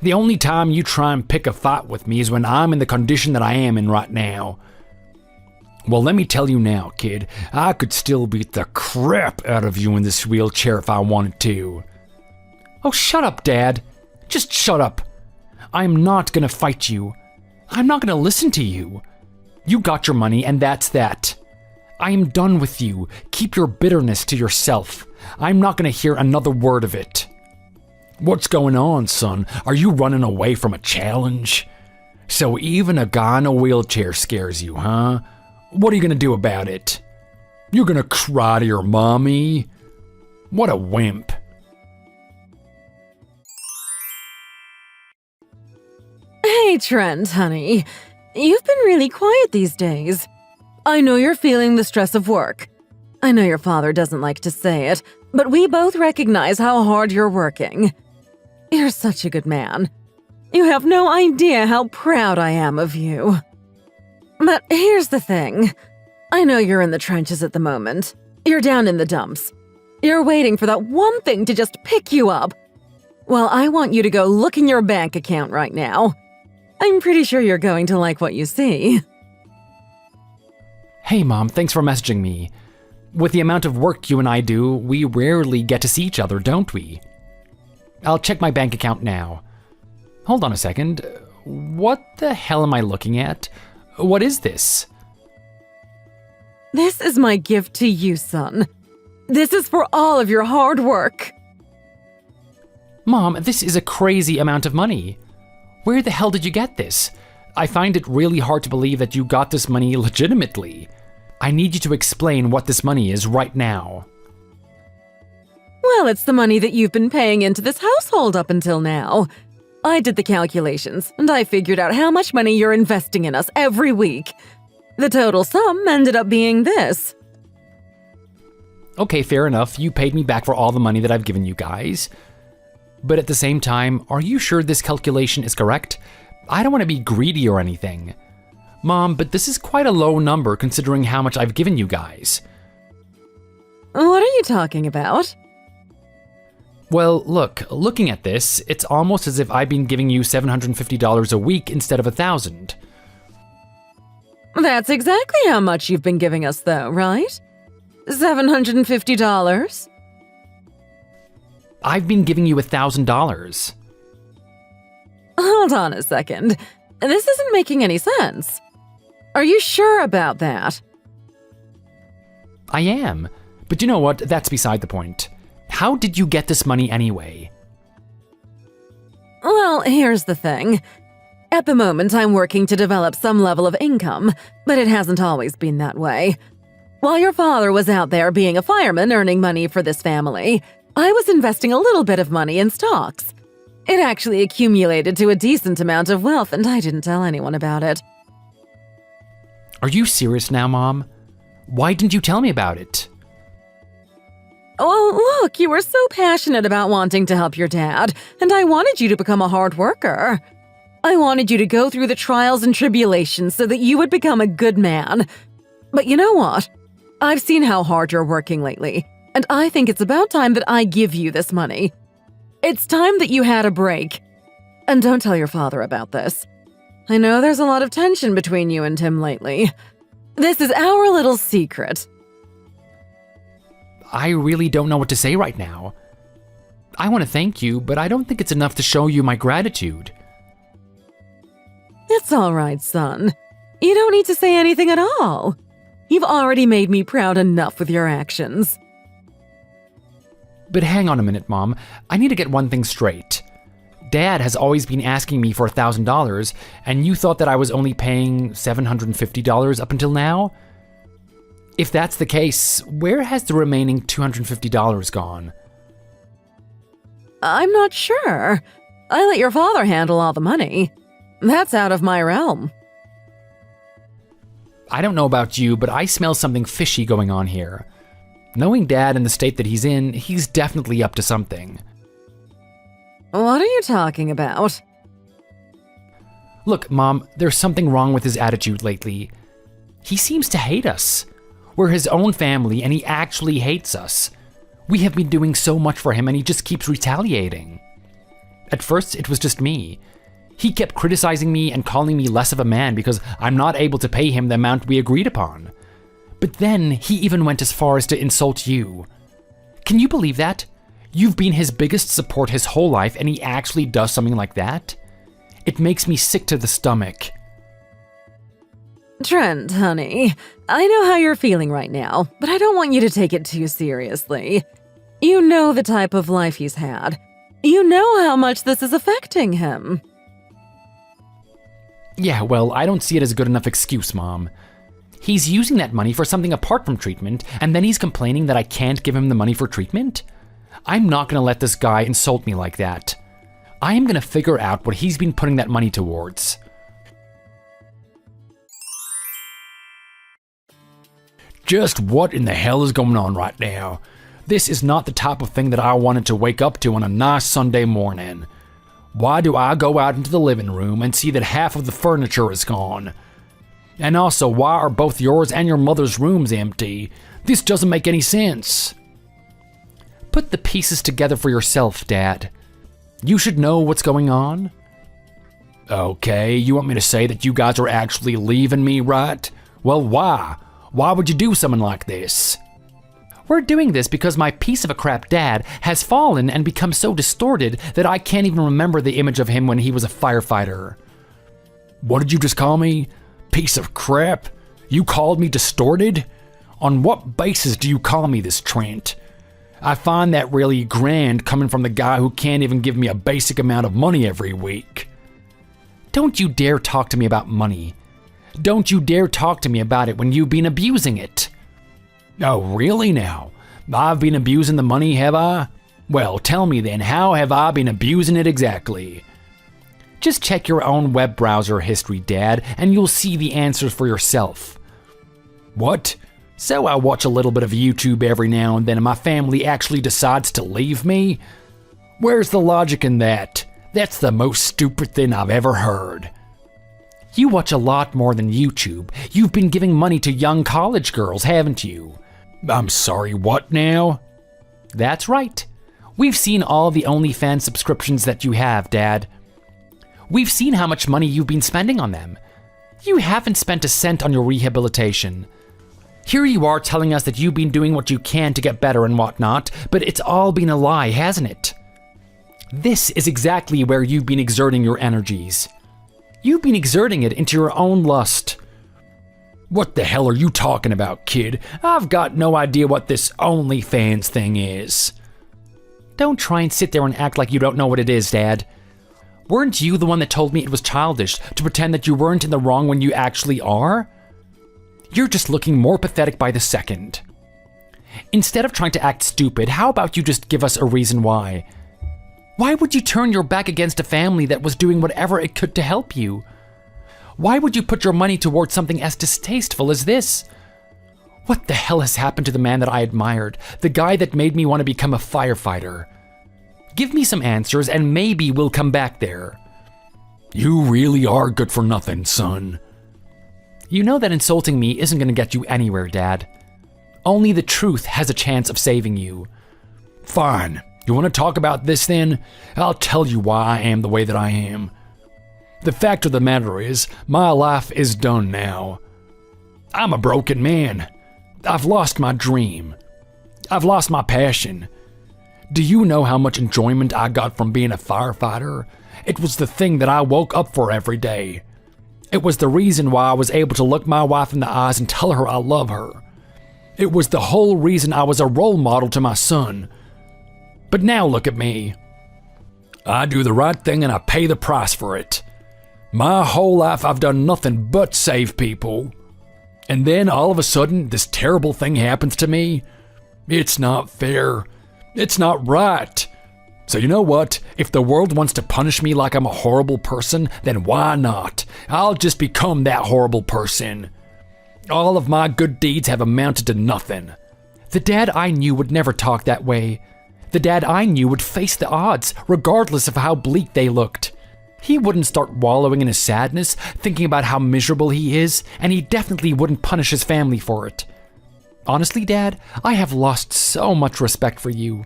The only time you try and pick a fight with me is when I'm in the condition that I am in right now. Well, let me tell you now, kid, I could still beat the crap out of you in this wheelchair if I wanted to. Oh, shut up, Dad. Just shut up. I'm not gonna fight you. I'm not gonna listen to you. You got your money, and that's that. I am done with you. Keep your bitterness to yourself. I'm not gonna hear another word of it. What's going on, son? Are you running away from a challenge? So even a guy in a wheelchair scares you, huh? What are you gonna do about it? You're gonna cry to your mommy? What a wimp. Hey, Trent, honey. You've been really quiet these days. I know you're feeling the stress of work. I know your father doesn't like to say it, but we both recognize how hard you're working. You're such a good man. You have no idea how proud I am of you. But here's the thing. I know you're in the trenches at the moment. You're down in the dumps. You're waiting for that one thing to just pick you up. Well, I want you to go look in your bank account right now. I'm pretty sure you're going to like what you see. Hey, Mom, thanks for messaging me. With the amount of work you and I do, we rarely get to see each other, don't we? I'll check my bank account now. Hold on a second. What the hell am I looking at? What is this? This is my gift to you, son. This is for all of your hard work. Mom, this is a crazy amount of money. Where the hell did you get this? I find it really hard to believe that you got this money legitimately. I need you to explain what this money is right now. Well, it's the money that you've been paying into this household up until now. I did the calculations, and I figured out how much money you're investing in us every week. The total sum ended up being this. Okay, fair enough. You paid me back for all the money that I've given you guys. But at the same time, are you sure this calculation is correct? I don't want to be greedy or anything. Mom, but this is quite a low number considering how much I've given you guys. What are you talking about? Well, looking at this, it's almost as if I've been giving you $750 a week instead of $1,000. That's exactly how much you've been giving us, though, right? $750? I've been giving you $1,000. Hold on a second. This isn't making any sense. Are you sure about that? I am. But you know what? That's beside the point. How did you get this money anyway? Well, here's the thing. At the moment, I'm working to develop some level of income, but it hasn't always been that way. While your father was out there being a fireman earning money for this family, I was investing a little bit of money in stocks. It actually accumulated to a decent amount of wealth, and I didn't tell anyone about it. Are you serious now, Mom? Why didn't you tell me about it? Well, look, you were so passionate about wanting to help your dad, and I wanted you to become a hard worker. I wanted you to go through the trials and tribulations so that you would become a good man. But you know what? I've seen how hard you're working lately, and I think it's about time that I give you this money. It's time that you had a break. And don't tell your father about this. I know there's a lot of tension between you and him lately. This is our little secret. I really don't know what to say right now. I want to thank you, but I don't think it's enough to show you my gratitude. It's all right, son. You don't need to say anything at all. You've already made me proud enough with your actions. But hang on a minute, Mom. I need to get one thing straight. Dad has always been asking me for $1,000, and you thought that I was only paying $750 up until now? If that's the case, where has the remaining $250 gone? I'm not sure. I let your father handle all the money. That's out of my realm. I don't know about you, but I smell something fishy going on here. Knowing Dad in the state that he's in, he's definitely up to something. What are you talking about? Look, Mom, there's something wrong with his attitude lately. He seems to hate us. We're his own family, and he actually hates us. We have been doing so much for him, and he just keeps retaliating. At first, it was just me. He kept criticizing me and calling me less of a man because I'm not able to pay him the amount we agreed upon. But then, he even went as far as to insult you. Can you believe that? You've been his biggest support his whole life, and he actually does something like that? It makes me sick to the stomach. Trent, honey, I know how you're feeling right now, but I don't want you to take it too seriously. You know the type of life he's had. You know how much this is affecting him. Yeah, well, I don't see it as a good enough excuse, Mom. He's using that money for something apart from treatment, and then he's complaining that I can't give him the money for treatment? I'm not gonna let this guy insult me like that. I am gonna figure out what he's been putting that money towards. Just what in the hell is going on right now? This is not the type of thing that I wanted to wake up to on a nice Sunday morning. Why do I go out into the living room and see that half of the furniture is gone? And also, why are both yours and your mother's rooms empty? This doesn't make any sense. Put the pieces together for yourself, Dad. You should know what's going on. Okay, you want me to say that you guys are actually leaving me, right? Well, why? Why would you do something like this? We're doing this because my piece of a crap dad has fallen and become so distorted that I can't even remember the image of him when he was a firefighter. What did you just call me? Piece of crap? You called me distorted? On what basis do you call me this, Trent? I find that really grand coming from the guy who can't even give me a basic amount of money every week. Don't you dare talk to me about money. Don't you dare talk to me about it when you've been abusing it. Oh, really now? I've been abusing the money, have I? Well, tell me then, how have I been abusing it exactly? Just check your own web browser history, Dad, and you'll see the answers for yourself. What? So I watch a little bit of YouTube every now and then and my family actually decides to leave me? Where's the logic in that? That's the most stupid thing I've ever heard. You watch a lot more than YouTube. You've been giving money to young college girls, haven't you? I'm sorry, what now? That's right. We've seen all the OnlyFans subscriptions that you have, Dad. We've seen how much money you've been spending on them. You haven't spent a cent on your rehabilitation. Here you are telling us that you've been doing what you can to get better and whatnot, but it's all been a lie, hasn't it? This is exactly where you've been exerting your energies. You've been exerting it into your own lust. What the hell are you talking about, kid? I've got no idea what this OnlyFans thing is. Don't try and sit there and act like you don't know what it is, Dad. Weren't you the one that told me it was childish to pretend that you weren't in the wrong when you actually are? You're just looking more pathetic by the second. Instead of trying to act stupid, how about you just give us a reason why? Why would you turn your back against a family that was doing whatever it could to help you? Why would you put your money towards something as distasteful as this? What the hell has happened to the man that I admired, the guy that made me want to become a firefighter? Give me some answers and maybe we'll come back there. You really are good for nothing, son. You know that insulting me isn't going to get you anywhere, Dad. Only the truth has a chance of saving you. Fine. You want to talk about this then? I'll tell you why I am the way that I am. The fact of the matter is, my life is done now. I'm a broken man. I've lost my dream. I've lost my passion. Do you know how much enjoyment I got from being a firefighter? It was the thing that I woke up for every day. It was the reason why I was able to look my wife in the eyes and tell her I love her. It was the whole reason I was a role model to my son. But now look at me. I do the right thing and I pay the price for it. My whole life I've done nothing but save people. And then all of a sudden this terrible thing happens to me? It's not fair. It's not right. So you know what? If the world wants to punish me like I'm a horrible person, then why not? I'll just become that horrible person. All of my good deeds have amounted to nothing. The Dad I knew would never talk that way. The dad I knew would face the odds, regardless of how bleak they looked. He wouldn't start wallowing in his sadness, thinking about how miserable he is, and he definitely wouldn't punish his family for it. Honestly, Dad, I have lost so much respect for you.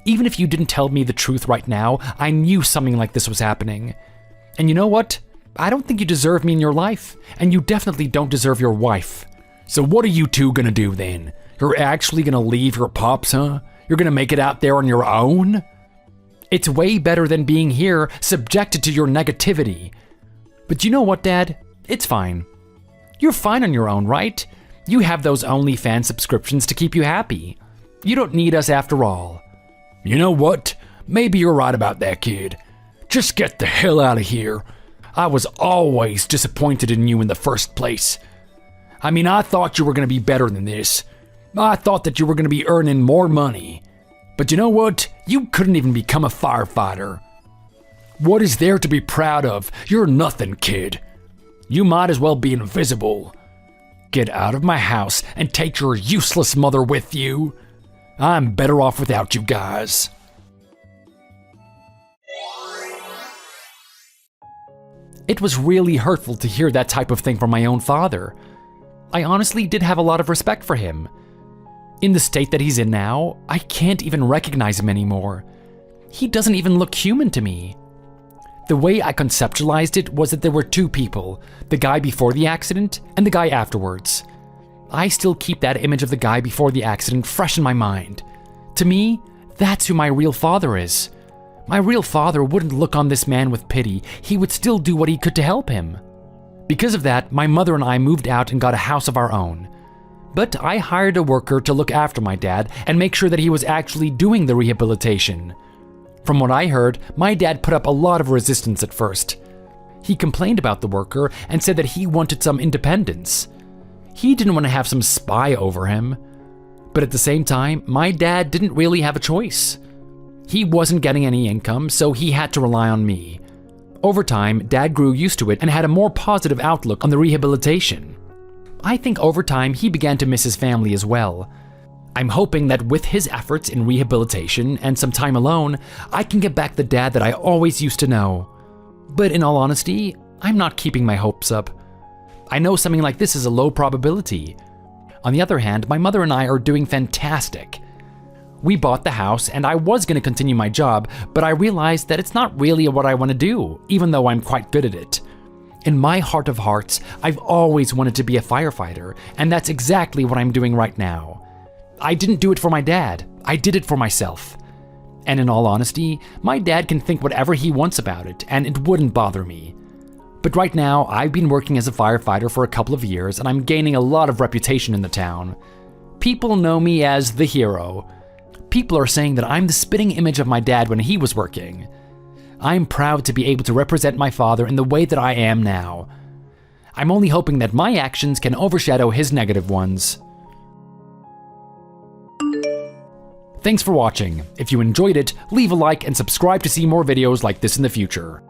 Even if you didn't tell me the truth right now, I knew something like this was happening. And you know what? I don't think you deserve me in your life, and you definitely don't deserve your wife. So what are you two gonna do then? You're actually gonna leave your pops, huh? You're gonna make it out there on your own? It's way better than being here, subjected to your negativity. But you know what, Dad? It's fine. You're fine on your own, right? You have those OnlyFans subscriptions to keep you happy. You don't need us after all. You know what? Maybe you're right about that, kid. Just get the hell out of here. I was always disappointed in you in the first place. I mean, I thought you were gonna be better than this. I thought that you were gonna be earning more money. But you know what? You couldn't even become a firefighter. What is there to be proud of? You're nothing, kid. You might as well be invisible. Get out of my house and take your useless mother with you. I'm better off without you guys. It was really hurtful to hear that type of thing from my own father. I honestly did have a lot of respect for him. In the state that he's in now, I can't even recognize him anymore. He doesn't even look human to me. The way I conceptualized it was that there were two people, the guy before the accident and the guy afterwards. I still keep that image of the guy before the accident fresh in my mind. To me, that's who my real father is. My real father wouldn't look on this man with pity. He would still do what he could to help him. Because of that, my mother and I moved out and got a house of our own. But I hired a worker to look after my dad and make sure that he was actually doing the rehabilitation. From what I heard, my dad put up a lot of resistance at first. He complained about the worker and said that he wanted some independence. He didn't want to have some spy over him. But at the same time, my dad didn't really have a choice. He wasn't getting any income, so he had to rely on me. Over time, Dad grew used to it and had a more positive outlook on the rehabilitation. I think over time he began to miss his family as well. I'm hoping that with his efforts in rehabilitation and some time alone, I can get back the dad that I always used to know. But in all honesty, I'm not keeping my hopes up. I know something like this is a low probability. On the other hand, my mother and I are doing fantastic. We bought the house and I was going to continue my job, but I realized that it's not really what I want to do, even though I'm quite good at it. In my heart of hearts, I've always wanted to be a firefighter, and that's exactly what I'm doing right now. I didn't do it for my dad, I did it for myself. And in all honesty, my dad can think whatever he wants about it, and it wouldn't bother me. But right now, I've been working as a firefighter for a couple of years, and I'm gaining a lot of reputation in the town. People know me as the hero. People are saying that I'm the spitting image of my dad when he was working. I'm proud to be able to represent my father in the way that I am now. I'm only hoping that my actions can overshadow his negative ones. Thanks for watching. If you enjoyed it, leave a like and subscribe to see more videos like this in the future.